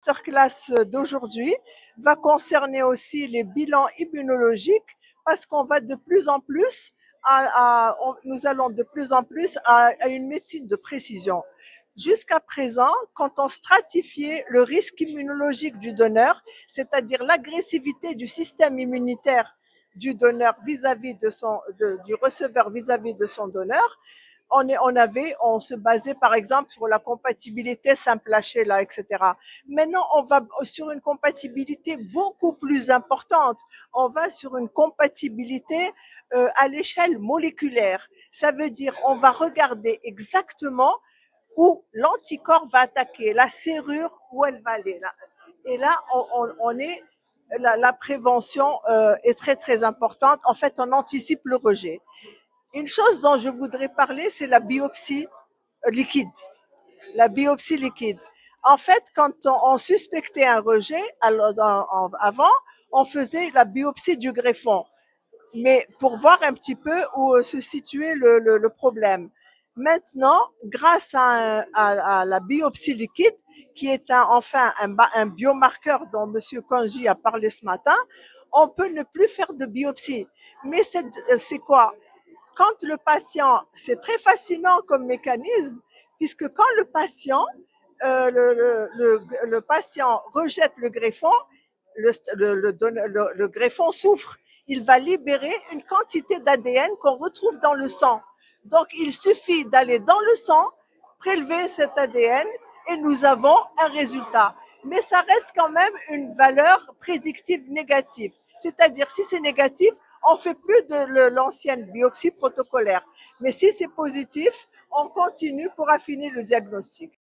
masterclass d'aujourd'hui va concerner aussi les bilans immunologiques parce qu'on va de plus en plus nous allons de plus en plus à une médecine de précision. Jusqu'à présent, quand on stratifiait le risque immunologique du donneur, c'est-à-dire l'agressivité du système immunitaire du donneur vis-à-vis du receveur vis-à-vis de son donneur, on se basait par exemple sur la compatibilité simple là, etc. Maintenant, on va sur une compatibilité beaucoup plus importante. On va sur une compatibilité à l'échelle moléculaire. Ça veut dire on va regarder exactement où l'anticorps va attaquer, la serrure où elle va aller. Et là, on est la prévention est très très importante. En fait, on anticipe le rejet. Une chose dont je voudrais parler, c'est la biopsie liquide. La biopsie liquide. En fait, quand on suspectait un rejet, avant, on faisait la biopsie du greffon, mais pour voir un petit peu où se situait le problème. Maintenant, grâce à la biopsie liquide, qui est un biomarqueur dont M. Kanji a parlé ce matin, on peut ne plus faire de biopsie. Mais c'est quoi? Quand le patient, c'est très fascinant comme mécanisme, puisque quand le patient, le patient rejette le greffon, le greffon souffre. Il va libérer une quantité d'ADN qu'on retrouve dans le sang. Donc, il suffit d'aller dans le sang, prélever cet ADN et nous avons un résultat. Mais ça reste quand même une valeur prédictive négative. C'est-à-dire, si c'est négatif, on fait plus de l'ancienne biopsie protocolaire. Mais si c'est positif, on continue pour affiner le diagnostic.